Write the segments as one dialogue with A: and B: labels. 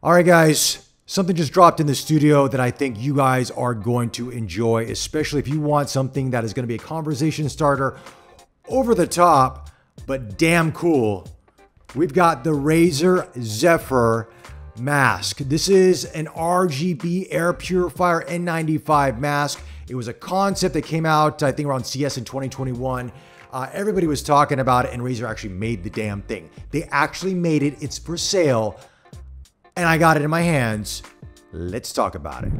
A: All right, guys, something just dropped in the studio that I think you guys are going to enjoy, especially if you want something that is going to be a conversation starter, over the top, but damn cool. We've got the Razer Zephyr mask. This is an RGB air purifier N95 mask. It was a concept that came out, I think, around CS in 2021. Everybody was talking about it, and Razer actually made the damn thing. They actually made it. It's for sale, and I got it in my hands. Let's talk about it.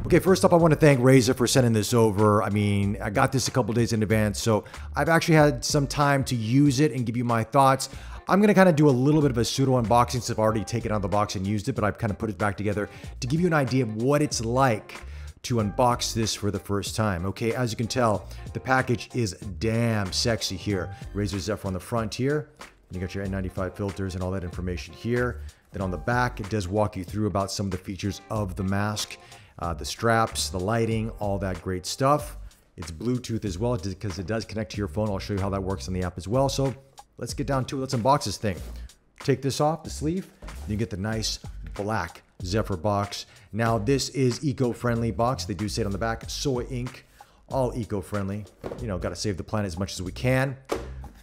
A: Okay, first up, I want to thank Razer for sending this over. I mean, I got this a couple days in advance, so I've actually had some time to use it and give you my thoughts. I'm going to kind of do a little bit of a pseudo unboxing since I've already taken it out of the box and used it, but I've kind of put it back together to give you an idea of what it's like to unbox this for the first time. Okay, as you can tell, the package is damn sexy here. Razer Zephyr on the front here. You got your N95 filters and all that information here. Then on the back, it does walk you through about some of the features of the mask, the straps, the lighting, all that great stuff. It's Bluetooth as well because it does connect to your phone. I'll show you how that works on the app as well. So let's get down to it. Let's unbox this thing. Take this off the sleeve. You get the nice black Zephyr box. Now this is eco-friendly box. They do say it on the back, soy ink, all eco-friendly. You know, got to save the planet as much as we can.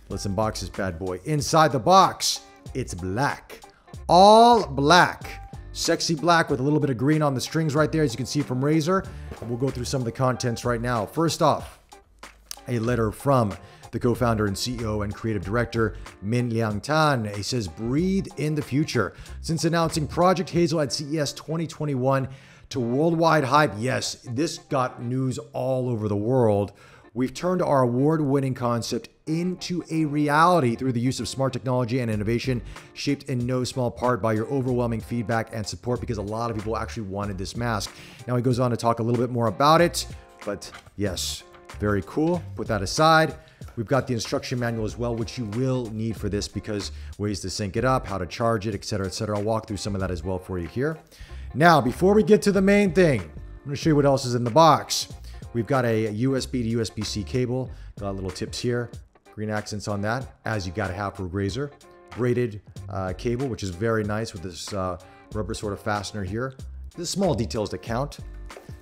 A: Let's unbox this bad boy. Inside the box, it's black, all black, sexy black with a little bit of green on the strings right there, as you can see from Razer. We'll go through some of the contents right now. First off, a letter from the co-founder and CEO and creative director, Min Liang Tan. He says, breathe in the future. Since announcing Project Hazel at CES 2021 to worldwide hype, yes, this got news all over the world. We've turned our award-winning concept into a reality through the use of smart technology and innovation, shaped in no small part by your overwhelming feedback and support, because a lot of people actually wanted this mask. Now he goes on to talk a little bit more about it, but yes, very cool. Put that aside. We've got the instruction manual as well, which you will need for this because ways to sync it up, how to charge it, etc., etc. I'll walk through some of that as well for you here. Now, before we get to the main thing, I'm going to show you what else is in the box. We've got a USB to USB-C cable. Got little tips here. Green accents on that, as you got to have for Razer. Braided cable, which is very nice with this rubber sort of fastener here. The small details that count.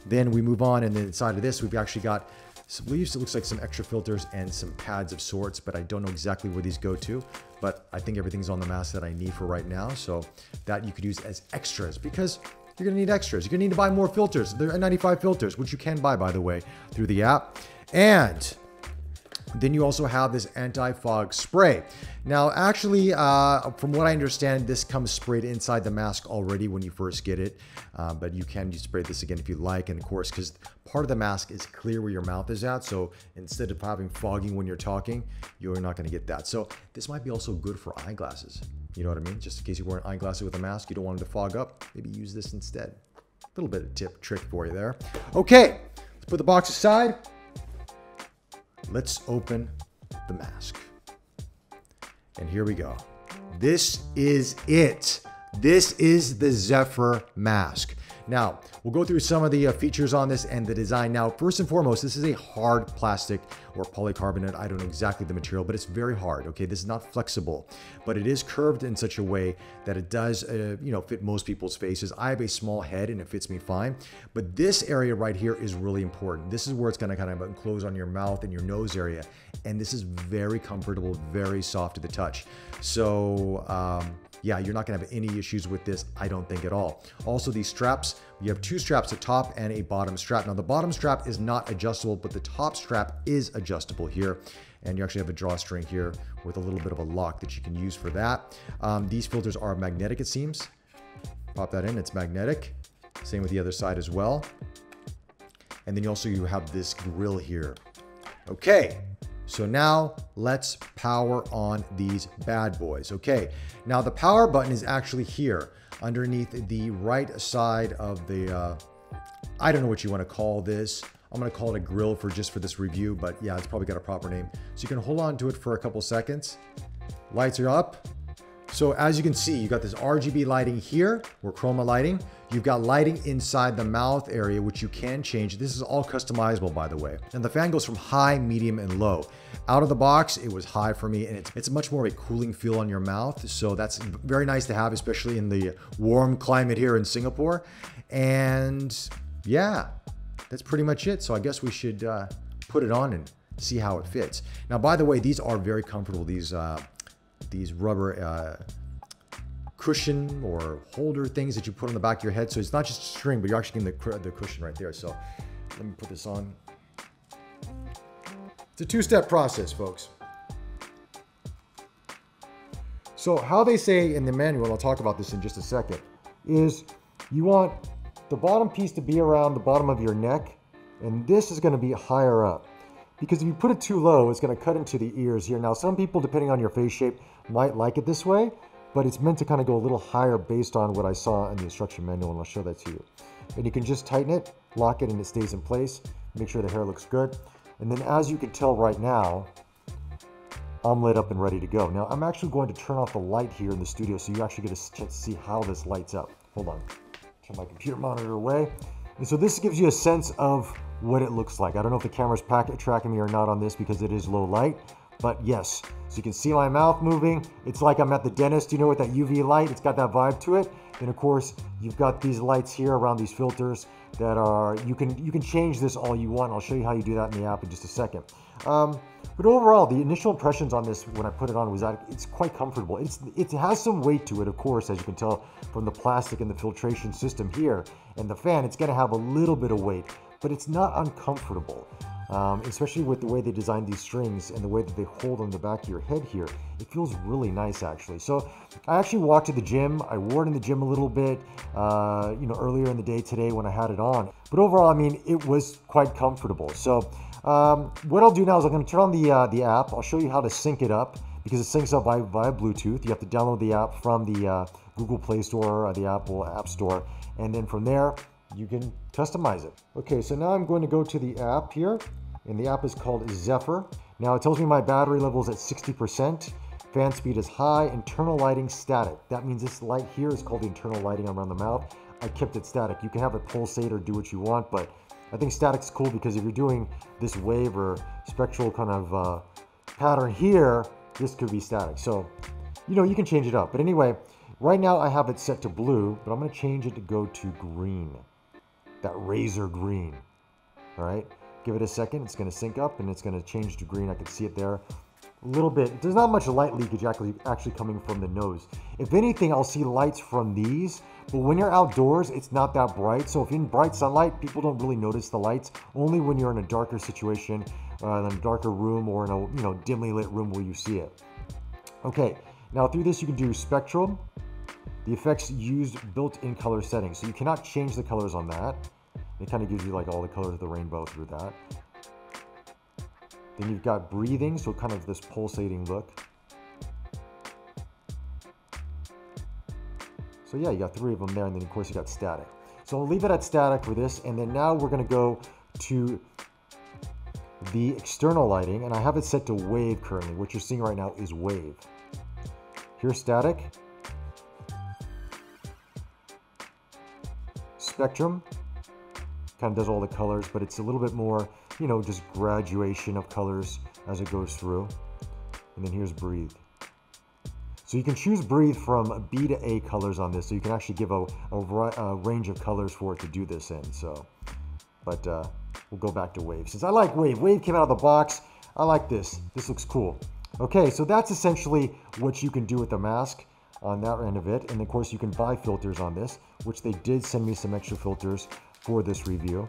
A: Then we move on, and then inside of this, we've actually got some leaves. It looks like some extra filters and some pads of sorts, but I don't know exactly where these go to. But I think everything's on the mask that I need for right now. So that you could use as extras because you're gonna need extras. You're gonna need to buy more filters. There are N95 filters, which you can buy, by the way, through the app. And then you also have this anti-fog spray. Now, actually, from what I understand, this comes sprayed inside the mask already when you first get it. But you can spray this again if you like. And of course, because part of the mask is clear where your mouth is at. So instead of having fogging when you're talking, you're not gonna get that. So this might be also good for eyeglasses. You know what I mean? Just in case you're wearing eyeglasses with a mask, you don't want them to fog up, maybe use this instead. A little bit of trick for you there. Okay, let's put the box aside. Let's open the mask. And here we go. This is it. This is the Zephyr mask. Now, we'll go through some of the features on this and the design. Now, first and foremost, this is a hard plastic or polycarbonate. I don't know exactly the material, but it's very hard. Okay, this is not flexible, but it is curved in such a way that it does, fit most people's faces. I have a small head and it fits me fine, but this area right here is really important. This is where it's going to kind of enclose on your mouth and your nose area, and this is very comfortable, very soft to the touch. So, yeah, you're not gonna have any issues with this, I don't think at all. Also, these straps, you have two straps, a top and a bottom strap. Now, the bottom strap is not adjustable, but the top strap is adjustable here. And you actually have a drawstring here with a little bit of a lock that you can use for that. These filters are magnetic, it seems. Pop that in, it's magnetic. Same with the other side as well. And then you have this grill here. Okay. So now let's power on these bad boys. Okay, now the power button is actually here underneath the right side of the, I don't know what you want to call this. I'm going to call it a grill for this review, but yeah, it's probably got a proper name. So you can hold on to it for a couple seconds. Lights are up. So as you can see, you got this RGB lighting here, or Chroma lighting. You've got lighting inside the mouth area, which you can change. This is all customizable, by the way. And the fan goes from high, medium, and low. Out of the box, it was high for me, and it's much more of a cooling feel on your mouth. So that's very nice to have, especially in the warm climate here in Singapore. And yeah, that's pretty much it. So I guess we should put it on and see how it fits. Now, by the way, these are very comfortable. These rubber cushion or holder things that you put on the back of your head. So it's not just a string, but you're actually getting the cushion right there. So let me put this on. It's a two-step process, folks. So how they say in the manual, and I'll talk about this in just a second, is you want the bottom piece to be around the bottom of your neck, and this is going to be higher up. Because if you put it too low, it's going to cut into the ears here. Now, some people, depending on your face shape, might like it this way, but it's meant to kind of go a little higher based on what I saw in the instruction manual, and I'll show that to you. And you can just tighten it, lock it, and it stays in place. Make sure the hair looks good. And then as you can tell right now, I'm lit up and ready to go. Now, I'm actually going to turn off the light here in the studio so you actually get a chance to see how this lights up. Hold on. Turn my computer monitor away. And so this gives you a sense of what it looks like. I don't know if the camera's tracking me or not on this because it is low light, but yes. So you can see my mouth moving. It's like I'm at the dentist, you know, with that UV light. It's got that vibe to it. Then of course, you've got these lights here around these filters that are, you can change this all you want. I'll show you how you do that in the app in just a second. But overall, the initial impressions on this when I put it on was that it's quite comfortable. It has some weight to it, of course, as you can tell from the plastic and the filtration system here. And the fan, it's gonna have a little bit of weight, but it's not uncomfortable. Especially with the way they designed these strings and the way that they hold on the back of your head here. It feels really nice, actually. So I actually walked to the gym. I wore it in the gym a little bit, you know, earlier in the day today when I had it on. But overall, I mean, it was quite comfortable. So what I'll do now is I'm going to turn on the app. I'll show you how to sync it up because it syncs up via Bluetooth. You have to download the app from the Google Play Store or the Apple App Store. And then from there, you can customize it. Okay, so now I'm going to go to the app here, and the app is called Zephyr. Now it tells me my battery level is at 60%, fan speed is high, internal lighting static. That means this light here is called the internal lighting around the mouth. I kept it static. You can have it pulsate or do what you want, but I think static's cool because if you're doing this wave or spectral kind of pattern here, this could be static. So, you know, you can change it up. But anyway, right now I have it set to blue, but I'm gonna change it to go to green. That Razer green, all right? Give it a second, it's gonna sync up and it's gonna change to green. I can see it there a little bit. There's not much light leakage actually coming from the nose. If anything, I'll see lights from these, but when you're outdoors, it's not that bright. So if you're in bright sunlight, people don't really notice the lights, only when you're in a darker situation, in a darker room or in a, you know, dimly lit room where you see it. Okay, now through this you can do spectral. The effects used built-in color settings, so you cannot change the colors on that. It kind of gives you like all the colors of the rainbow through that. Then you've got breathing, so kind of this pulsating look. So yeah, you got 3 of them there, and then of course you got static. So I'll leave it at static for this, and then now we're gonna go to the external lighting, and I have it set to wave currently. What you're seeing right now is wave. Here's static. Spectrum kind of does all the colors, but it's a little bit more, you know, just graduation of colors as it goes through. And then here's breathe. So you can choose breathe from B to A colors on this, so you can actually give a range of colors for it to do this in. So, but we'll go back to wave. Since I like wave, wave came out of the box. I like this. This looks cool. Okay, so that's essentially what you can do with the mask on that end of it. And of course you can buy filters on this, which they did send me some extra filters for this review.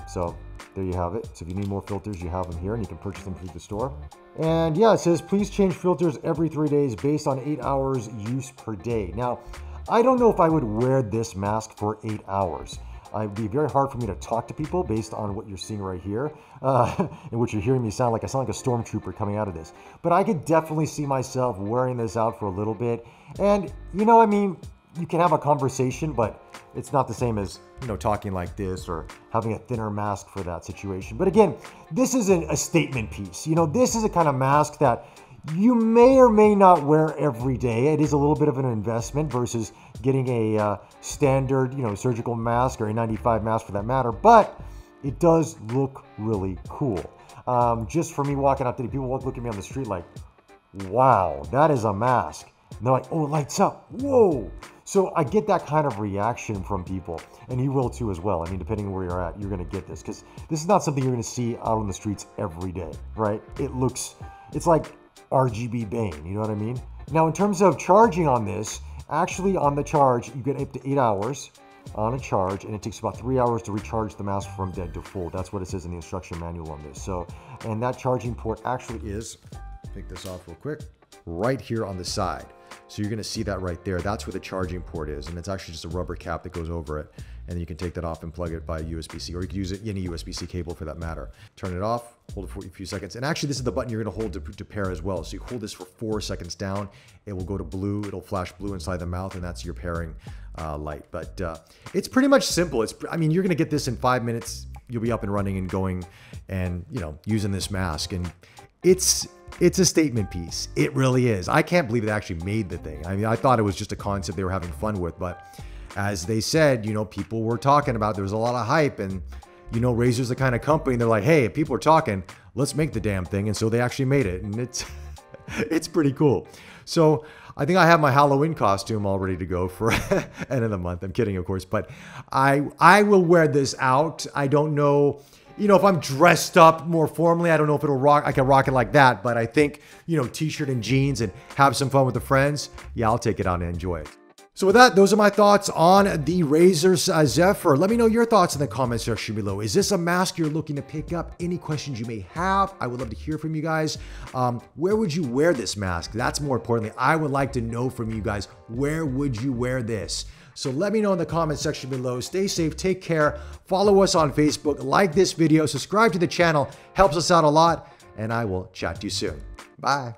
A: So there you have it. So if you need more filters, you have them here and you can purchase them through the store. And yeah, it says please change filters every 3 days based on 8 hours use per day. Now, I don't know if I would wear this mask for 8 hours. It'd be very hard for me to talk to people based on what you're seeing right here, and what you're hearing me sound like. I sound like a stormtrooper coming out of this. But I could definitely see myself wearing this out for a little bit. And, you know, I mean, you can have a conversation, but it's not the same as, you know, talking like this or having a thinner mask for that situation. But again, this isn't a statement piece. You know, this is a kind of mask that you may or may not wear every day. It is a little bit of an investment versus getting a standard, surgical mask or a N95 mask for that matter, but it does look really cool. Just for me walking out today, people look at me on the street like, wow, that is a mask. And they're like, oh, it lights up. Whoa. So I get that kind of reaction from people, and you will too as well. I mean, depending on where you're at, you're going to get this because this is not something you're going to see out on the streets every day, right? It's like RGB Bane, you know what I mean? Now, in terms of charging on this, actually on the charge, you get up to 8 hours on a charge, and it takes about 3 hours to recharge the mask from dead to full. That's what it says in the instruction manual on this. So, and that charging port actually is, take this off real quick, right here on the side. So you're going to see that right there. That's where the charging port is. And it's actually just a rubber cap that goes over it. And then you can take that off and plug it by USB-C, or you can use it any USB-C cable for that matter. Turn it off, hold it for a few seconds. And actually, this is the button you're going to hold to pair as well. So you hold this for 4 seconds down. It will go to blue. It'll flash blue inside the mouth, and that's your pairing light. But it's pretty much simple. I mean, you're going to get this in 5 minutes. You'll be up and running and going and, using this mask. And it's a statement piece. It really is. I can't believe it actually made the thing. I mean, I thought it was just a concept they were having fun with, but as they said, people were talking about, there was a lot of hype, and Razer's the kind of company, they're like, hey, if people are talking, let's make the damn thing. And so they actually made it, and it's pretty cool. So I think I have my Halloween costume all ready to go for end of the month. I'm kidding, of course, but I will wear this out. I don't know, if I'm dressed up more formally, I don't know if I can rock it like that, but I think, t-shirt and jeans and have some fun with the friends. Yeah, I'll take it out and enjoy it. So with that, those are my thoughts on the Razer Zephyr. Let me know your thoughts in the comment section below. Is this a mask you're looking to pick up? Any questions you may have? I would love to hear from you guys. Where would you wear this mask? That's more importantly, I would like to know from you guys, where would you wear this? So let me know in the comment section below. Stay safe, take care, follow us on Facebook, like this video, subscribe to the channel, helps us out a lot, and I will chat to you soon. Bye.